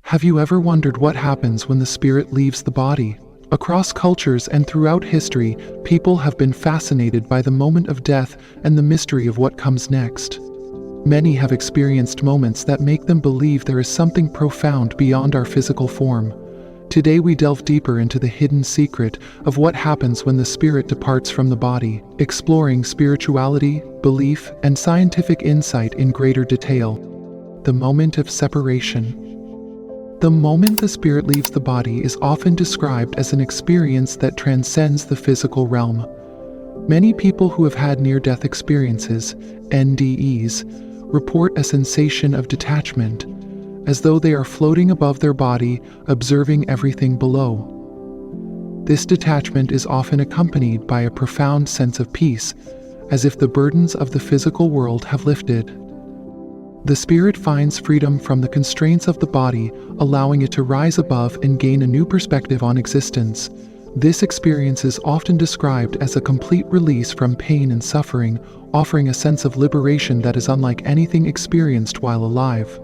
Have you ever wondered what happens when the spirit leaves the body? Across cultures and throughout history, people have been fascinated by the moment of death and the mystery of what comes next. Many have experienced moments that make them believe there is something profound beyond our physical form. Today we delve deeper into the hidden secret of what happens when the spirit departs from the body, exploring spirituality, belief, and scientific insight in greater detail. The moment of separation. The moment the spirit leaves the body is often described as an experience that transcends the physical realm. Many people who have had near-death experiences, NDEs, report a sensation of detachment, as though they are floating above their body, observing everything below. This detachment is often accompanied by a profound sense of peace, as if the burdens of the physical world have lifted. The spirit finds freedom from the constraints of the body, allowing it to rise above and gain a new perspective on existence. This experience is often described as a complete release from pain and suffering, offering a sense of liberation that is unlike anything experienced while alive.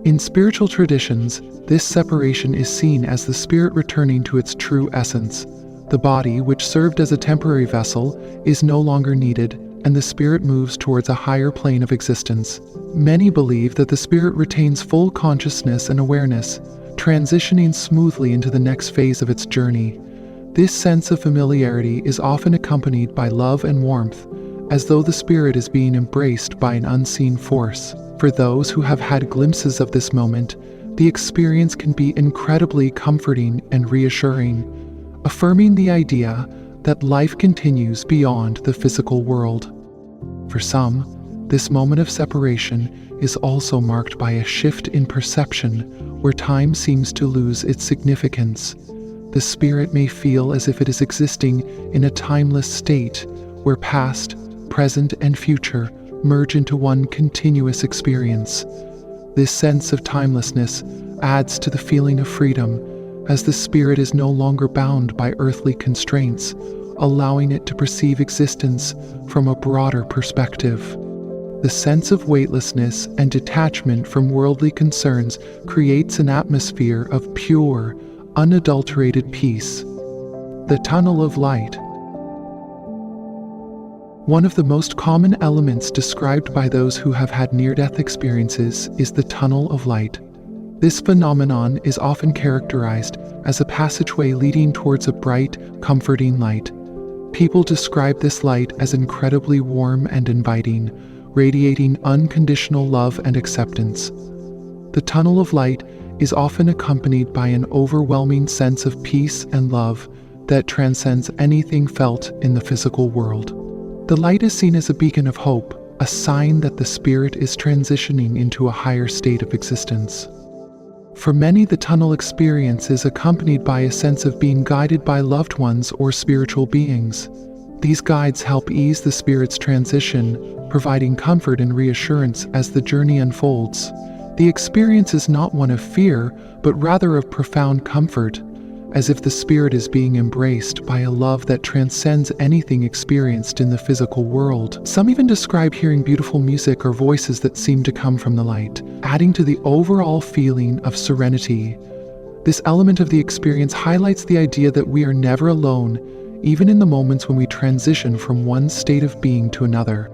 In spiritual traditions, this separation is seen as the spirit returning to its true essence. The body, which served as a temporary vessel, is no longer needed, and the spirit moves towards a higher plane of existence. Many believe that the spirit retains full consciousness and awareness, transitioning smoothly into the next phase of its journey. This sense of familiarity is often accompanied by love and warmth, as though the spirit is being embraced by an unseen force. For those who have had glimpses of this moment, the experience can be incredibly comforting and reassuring, affirming the idea that life continues beyond the physical world. For some, this moment of separation is also marked by a shift in perception, where time seems to lose its significance. The spirit may feel as if it is existing in a timeless state, where past, present, and future merge into one continuous experience. This sense of timelessness adds to the feeling of freedom, as the spirit is no longer bound by earthly constraints, allowing it to perceive existence from a broader perspective. The sense of weightlessness and detachment from worldly concerns creates an atmosphere of pure, unadulterated peace. The tunnel of light. One of the most common elements described by those who have had near-death experiences is the tunnel of light. This phenomenon is often characterized as a passageway leading towards a bright, comforting light. People describe this light as incredibly warm and inviting, radiating unconditional love and acceptance. The tunnel of light is often accompanied by an overwhelming sense of peace and love that transcends anything felt in the physical world. The light is seen as a beacon of hope, a sign that the spirit is transitioning into a higher state of existence. For many, the tunnel experience is accompanied by a sense of being guided by loved ones or spiritual beings. These guides help ease the spirit's transition, providing comfort and reassurance as the journey unfolds. The experience is not one of fear, but rather of profound comfort, as if the spirit is being embraced by a love that transcends anything experienced in the physical world. Some even describe hearing beautiful music or voices that seem to come from the light, adding to the overall feeling of serenity. This element of the experience highlights the idea that we are never alone, even in the moments when we transition from one state of being to another.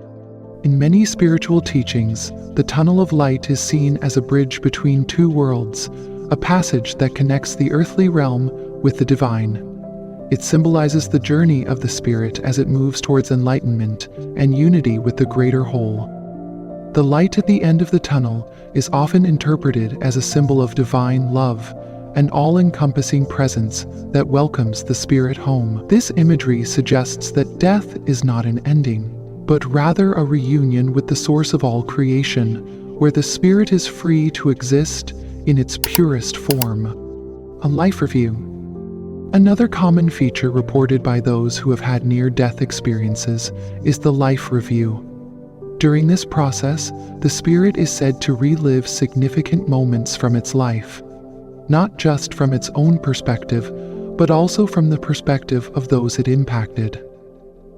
In many spiritual teachings, the tunnel of light is seen as a bridge between two worlds, a passage that connects the earthly realm with the divine. It symbolizes the journey of the spirit as it moves towards enlightenment and unity with the greater whole. The light at the end of the tunnel is often interpreted as a symbol of divine love, an all-encompassing presence that welcomes the spirit home. This imagery suggests that death is not an ending, but rather a reunion with the source of all creation, where the spirit is free to exist in its purest form. A life review. Another common feature reported by those who have had near-death experiences is the life review. During this process, the spirit is said to relive significant moments from its life, not just from its own perspective, but also from the perspective of those it impacted.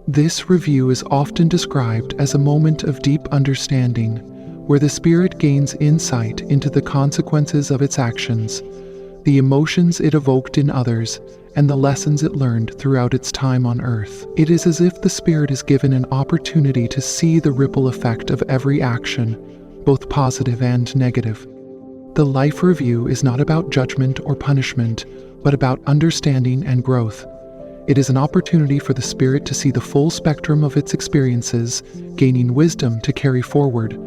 This review is often described as a moment of deep understanding, where the spirit gains insight into the consequences of its actions, the emotions it evoked in others, and the lessons it learned throughout its time on Earth. It is as if the spirit is given an opportunity to see the ripple effect of every action, both positive and negative. The life review is not about judgment or punishment, but about understanding and growth. It is an opportunity for the spirit to see the full spectrum of its experiences, gaining wisdom to carry forward.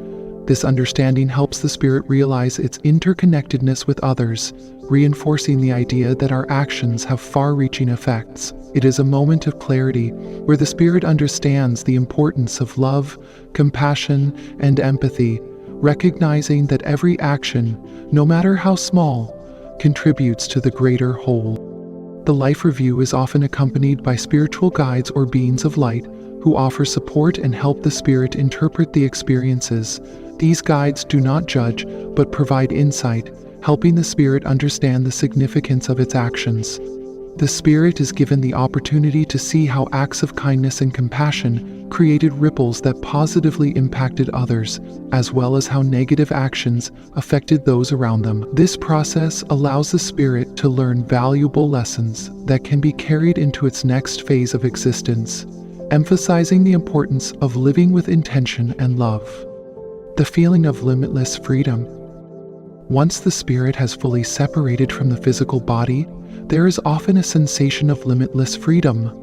This understanding helps the spirit realize its interconnectedness with others, reinforcing the idea that our actions have far-reaching effects. It is a moment of clarity where the spirit understands the importance of love, compassion, and empathy, recognizing that every action, no matter how small, contributes to the greater whole. The life review is often accompanied by spiritual guides or beings of light who offer support and help the spirit interpret the experiences. These guides do not judge, but provide insight, helping the spirit understand the significance of its actions. The spirit is given the opportunity to see how acts of kindness and compassion created ripples that positively impacted others, as well as how negative actions affected those around them. This process allows the spirit to learn valuable lessons that can be carried into its next phase of existence, emphasizing the importance of living with intention and love. The feeling of limitless freedom. Once the spirit has fully separated from the physical body, there is often a sensation of limitless freedom.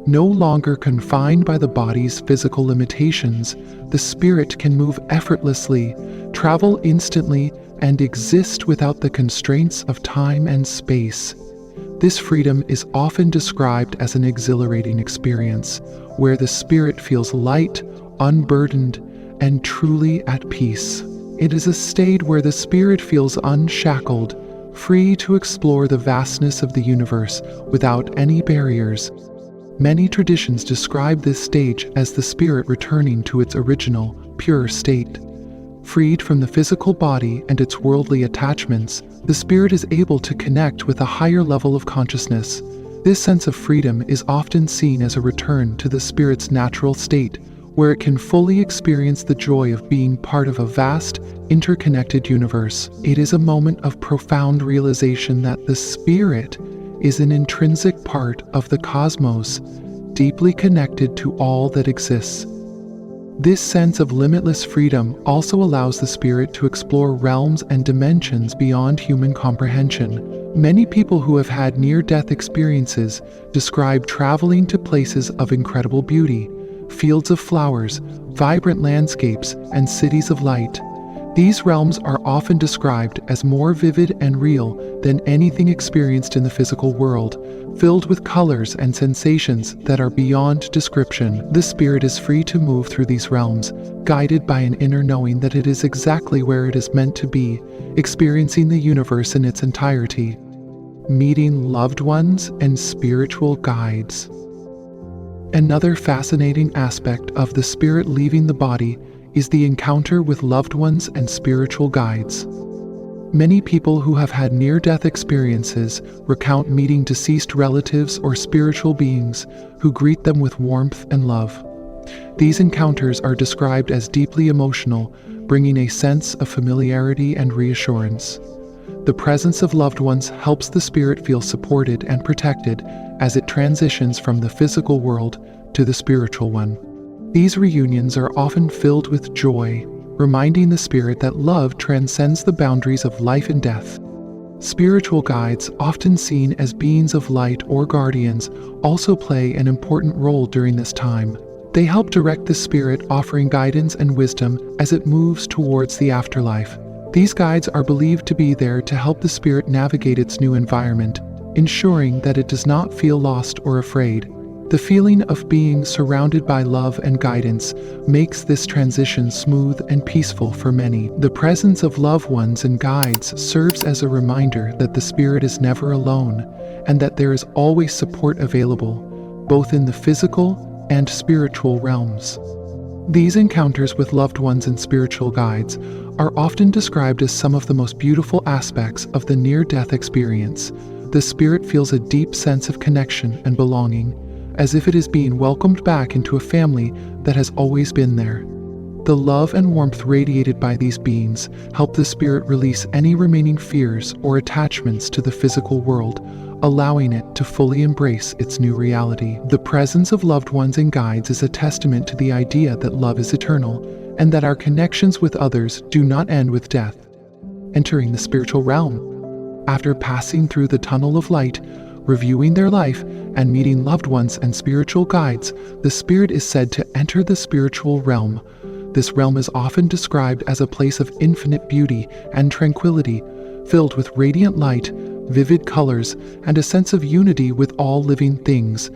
No longer confined by the body's physical limitations, the spirit can move effortlessly, travel instantly, and exist without the constraints of time and space. This freedom is often described as an exhilarating experience, where the spirit feels light, unburdened, and truly at peace. It is a state where the spirit feels unshackled, free to explore the vastness of the universe without any barriers. Many traditions describe this stage as the spirit returning to its original, pure state. Freed from the physical body and its worldly attachments, the spirit is able to connect with a higher level of consciousness. This sense of freedom is often seen as a return to the spirit's natural state, where it can fully experience the joy of being part of a vast, interconnected universe. It is a moment of profound realization that the spirit is an intrinsic part of the cosmos, deeply connected to all that exists. This sense of limitless freedom also allows the spirit to explore realms and dimensions beyond human comprehension. Many people who have had near-death experiences describe traveling to places of incredible beauty, fields of flowers, vibrant landscapes, and cities of light. These realms are often described as more vivid and real than anything experienced in the physical world, filled with colors and sensations that are beyond description. The spirit is free to move through these realms, guided by an inner knowing that it is exactly where it is meant to be, experiencing the universe in its entirety. Meeting loved ones and spiritual guides. Another fascinating aspect of the spirit leaving the body is the encounter with loved ones and spiritual guides. Many people who have had near-death experiences recount meeting deceased relatives or spiritual beings who greet them with warmth and love. These encounters are described as deeply emotional, bringing a sense of familiarity and reassurance. The presence of loved ones helps the spirit feel supported and protected as it transitions from the physical world to the spiritual one. These reunions are often filled with joy, reminding the spirit that love transcends the boundaries of life and death. Spiritual guides, often seen as beings of light or guardians, also play an important role during this time. They help direct the spirit, offering guidance and wisdom as it moves towards the afterlife. These guides are believed to be there to help the spirit navigate its new environment, ensuring that it does not feel lost or afraid. The feeling of being surrounded by love and guidance makes this transition smooth and peaceful for many. The presence of loved ones and guides serves as a reminder that the spirit is never alone and that there is always support available, both in the physical and spiritual realms. These encounters with loved ones and spiritual guides are often described as some of the most beautiful aspects of the near-death experience. The spirit feels a deep sense of connection and belonging, as if it is being welcomed back into a family that has always been there. The love and warmth radiated by these beings help the spirit release any remaining fears or attachments to the physical world, allowing it to fully embrace its new reality. The presence of loved ones and guides is a testament to the idea that love is eternal and that our connections with others do not end with death. Entering the spiritual realm. After passing through the tunnel of light, reviewing their life, and meeting loved ones and spiritual guides, the spirit is said to enter the spiritual realm. This realm is often described as a place of infinite beauty and tranquility, filled with radiant light, vivid colors, and a sense of unity with all living things.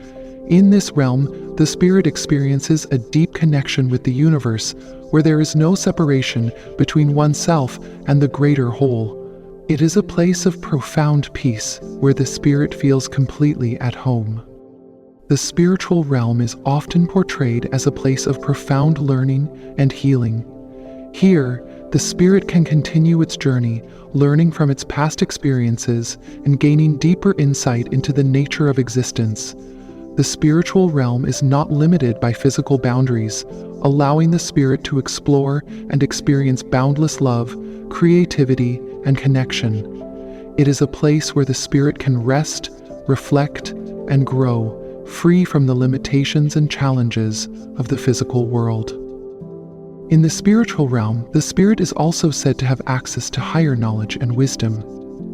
In this realm, the spirit experiences a deep connection with the universe, where there is no separation between oneself and the greater whole. It is a place of profound peace, where the spirit feels completely at home. The spiritual realm is often portrayed as a place of profound learning and healing. Here, the spirit can continue its journey, learning from its past experiences and gaining deeper insight into the nature of existence. The spiritual realm is not limited by physical boundaries, allowing the spirit to explore and experience boundless love, creativity, and connection. It is a place where the spirit can rest, reflect, and grow, free from the limitations and challenges of the physical world. In the spiritual realm, the spirit is also said to have access to higher knowledge and wisdom.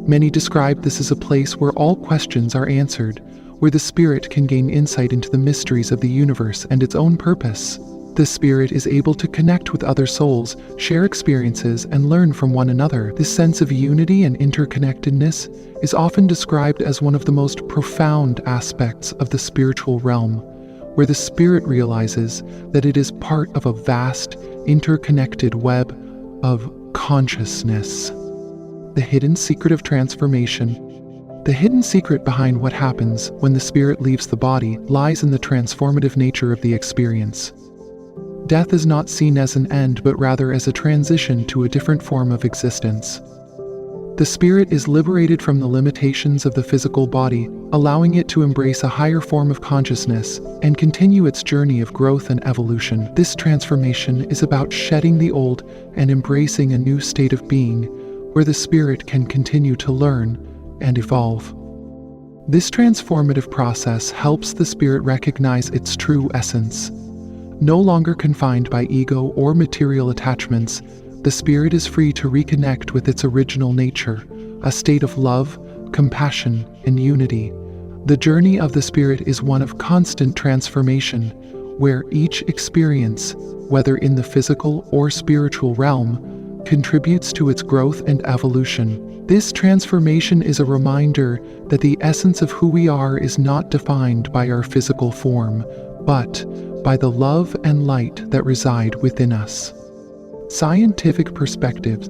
Many describe this as a place where all questions are answered, where the spirit can gain insight into the mysteries of the universe and its own purpose. The spirit is able to connect with other souls, share experiences, and learn from one another. This sense of unity and interconnectedness is often described as one of the most profound aspects of the spiritual realm, where the spirit realizes that it is part of a vast, interconnected web of consciousness. The hidden secret of transformation. The hidden secret behind what happens when the spirit leaves the body lies in the transformative nature of the experience. Death is not seen as an end, but rather as a transition to a different form of existence. The spirit is liberated from the limitations of the physical body, allowing it to embrace a higher form of consciousness and continue its journey of growth and evolution. This transformation is about shedding the old and embracing a new state of being, where the spirit can continue to learn and evolve. This transformative process helps the spirit recognize its true essence. No longer confined by ego or material attachments, the spirit is free to reconnect with its original nature, a state of love, compassion, and unity. The journey of the spirit is one of constant transformation, where each experience, whether in the physical or spiritual realm, contributes to its growth and evolution. This transformation is a reminder that the essence of who we are is not defined by our physical form, but by the love and light that reside within us. Scientific perspectives.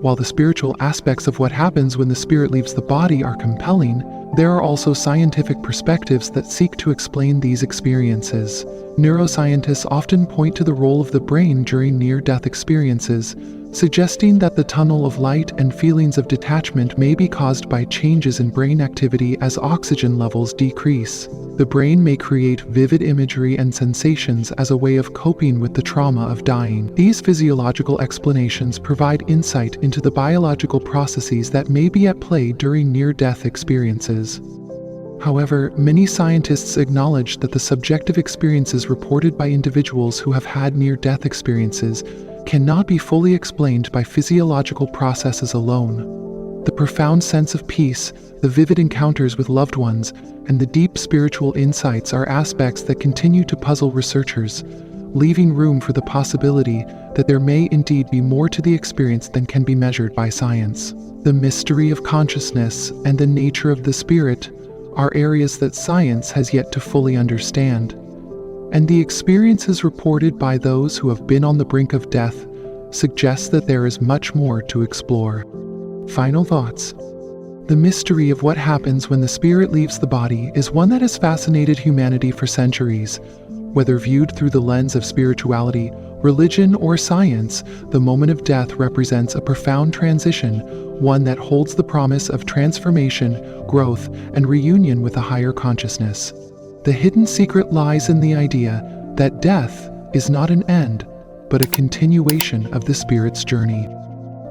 While the spiritual aspects of what happens when the spirit leaves the body are compelling, there are also scientific perspectives that seek to explain these experiences. Neuroscientists often point to the role of the brain during near-death experiences, suggesting that the tunnel of light and feelings of detachment may be caused by changes in brain activity as oxygen levels decrease. The brain may create vivid imagery and sensations as a way of coping with the trauma of dying. These physiological explanations provide insight into the biological processes that may be at play during near-death experiences. However, many scientists acknowledge that the subjective experiences reported by individuals who have had near-death experiences cannot be fully explained by physiological processes alone. The profound sense of peace, the vivid encounters with loved ones, and the deep spiritual insights are aspects that continue to puzzle researchers, leaving room for the possibility that there may indeed be more to the experience than can be measured by science. The mystery of consciousness and the nature of the spirit are areas that science has yet to fully understand, and the experiences reported by those who have been on the brink of death suggest that there is much more to explore. Final thoughts. The mystery of what happens when the spirit leaves the body is one that has fascinated humanity for centuries. Whether viewed through the lens of spirituality, religion, or science, the moment of death represents a profound transition, one that holds the promise of transformation, growth, and reunion with a higher consciousness. The hidden secret lies in the idea that death is not an end, but a continuation of the Spirit's journey.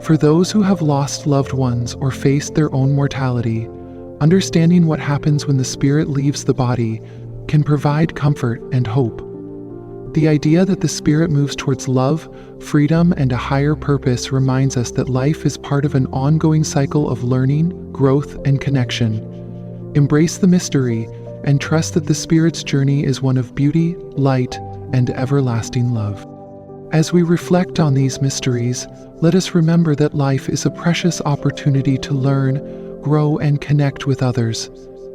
For those who have lost loved ones or faced their own mortality, understanding what happens when the spirit leaves the body can provide comfort and hope. The idea that the spirit moves towards love, freedom, and a higher purpose reminds us that life is part of an ongoing cycle of learning, growth, and connection. Embrace the mystery and trust that the spirit's journey is one of beauty, light, and everlasting love. As we reflect on these mysteries, let us remember that life is a precious opportunity to learn, grow, and connect with others.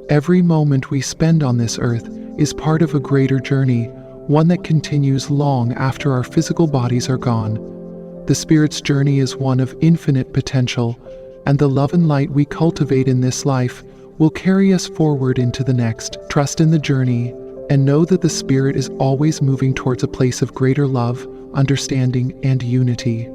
Every moment we spend on this earth is part of a greater journey, one that continues long after our physical bodies are gone. The Spirit's journey is one of infinite potential, and the love and light we cultivate in this life will carry us forward into the next. Trust in the journey, and know that the Spirit is always moving towards a place of greater love, understanding, and unity.